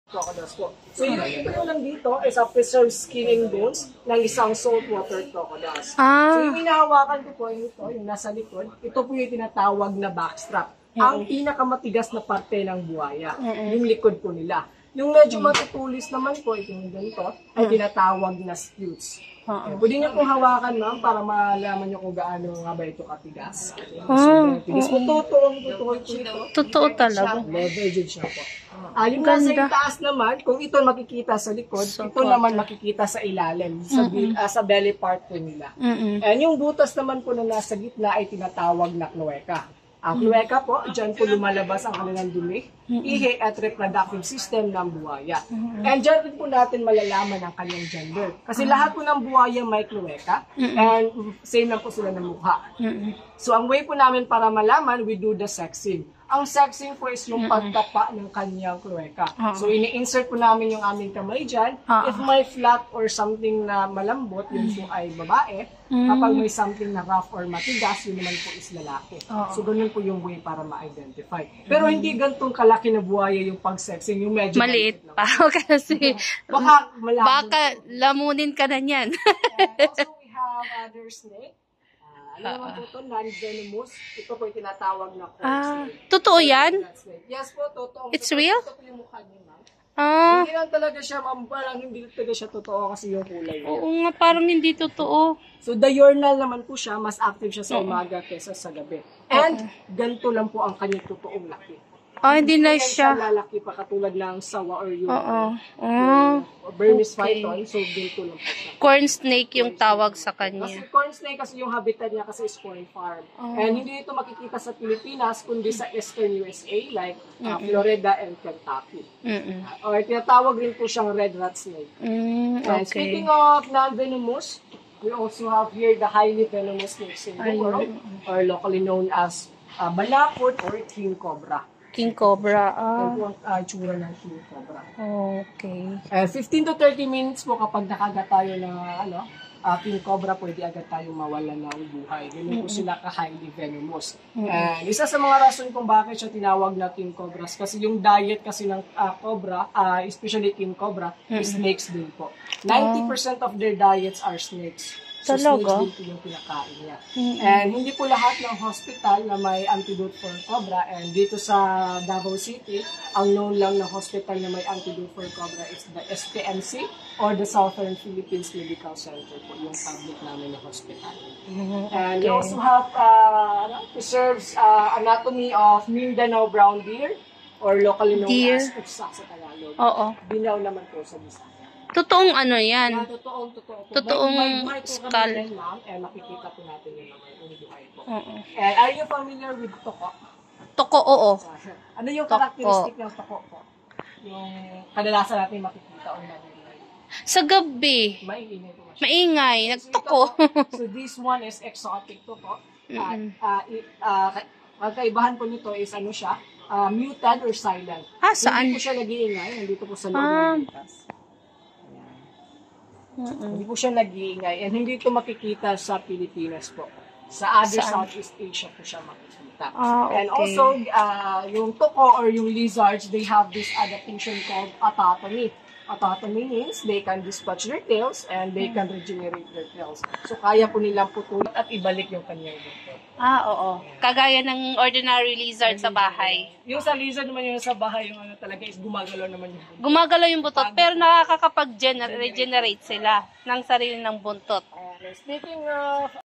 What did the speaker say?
Crocodiles po. So yung ito po lang dito is a preserved skin and bones ng isang saltwater crocodiles. So yung hinahawakan ko po ito, yung nasa likod, ito po yung tinatawag na backstrap. Ang pinakamatigas na parte ng buhaya, yung likod po nila. Yung medyo matutulis naman po, itong ganito, ay tinatawag na scutes. Pwede niyo pong hawakan, ma'am, para malaman niyo kung gaano nga ba ito katigas. Totoo talaga. Leveraged siya po. Yung nasa itaas naman, kung ito makikita sa likod, ito naman makikita sa ilalim, sa belly part po nila. And yung butas naman po na nasa gitna ay tinatawag na cloaca. Ang cloaca po, dyan po lumalabas ang kanilang dumi, ihi at reproductive system ng buhaya. And dyan rin po natin malalaman ang kanyang gender. Kasi lahat po ng buhaya may cloaca, and same lang po sila ng mukha. So ang way po namin para malaman, we do the sexing. Ang sexing po is yung pagtapa ng kanyang cloaca. So ini-insert po namin yung aming kamay dyan. If may flat or something na malambot, yun po ay babae. Kapag may something na rough or matigas, yun naman po is lalaki. So ganun po yung way para ma-identify. Pero hindi gantong kalaki na buhaya yung pag-sexing, yung medyo maliit pa kasi baka lamunin ka na niyan. Also we have other snake. Ano naman po ito? Non-venomous. Ito po yung tinatawag na corn snake. Totoo yan? Yes po, totoo. It's real? Ito po yung mukha niya, ma'am. Hindi lang talaga siya, ma'am. Parang hindi talaga siya totoo kasi yung kulay niya. Oo nga, parang hindi totoo. So, diurnal naman po siya. Mas active siya sa umaga kesa sa gabi. And, ganito lang po ang kanyang totoong laki. Hindi na siya lalaki pa katulad ng sawa or yung Burmese python. So, ganito lang po siya. Corn snake yung tawag sa kanya. Kasi corn snake kasi yung habitat niya kasi is corn farm. And hindi ito makikita sa Pilipinas kundi sa Eastern USA like Florida and Kentucky. Or tinatawag rin po siyang red rat snake. And speaking of non-venomous, we also have here the highly venomous snakes in the world or locally known as balakot or king cobra. King cobra. Ito ang tsura ng king cobra. Okay. 15 to 30 minutes po kapag nakagat tayo ng king cobra, pwede agad tayong mawala ng buhay. Ganun po sila ka-highly venomous. And isa sa mga rason kung bakit siya tinawag na king cobras, kasi yung diet kasi ng cobra, especially king cobra, is snakes din po. 90% of their diets are snakes. So, talaga? snakes din po yung pinakain niya. And hindi po lahat ng hospital na may antidote for cobra. And dito sa Davao City, ang known lang na hospital na may antidote for cobra is the SPMC or the Southern Philippines Medical Center po, yung public namin na hospital. And we also have preserves anatomy of Mindanao brown deer or locally known as Utsak sa Tagalog. Binaw naman po sa Bisaya. Totoong ano yan? Totoong skull. Makikita po natin yung buhay po. And are you familiar with toko? Toko, oo. Ano yung characteristic ng toko po? Yung kadalasan natin makikita o narinig. Sa gabi. Maingay po. Maingay. Nagtoko. So this one is exotic toko. Magkaibahan po nito is ano siya, muted or silent. Saan? Hindi po siya nag-iingay. Nandito po sa loob ng butas. Hindi po siya nag-iingay. And hindi ito makikita sa Pilipinas po. Sa other Southeast Asia po siya makikita. And also, yung toko or yung lizards, they have this adaptation called autotomy. Autotomy means they can dispatch their tails and they can regenerate their tails. So, kaya po nilang putulin at ibalik yung kanyang buntot. Oo. Kagaya ng ordinary lizard sa bahay. Yung sa lizard naman yung sa bahay, yung ano talaga is gumagalaw naman yung buntot. Gumagalaw yung buntot, pero nakakapag-regenerate sila ng sarili ng buntot. Speaking of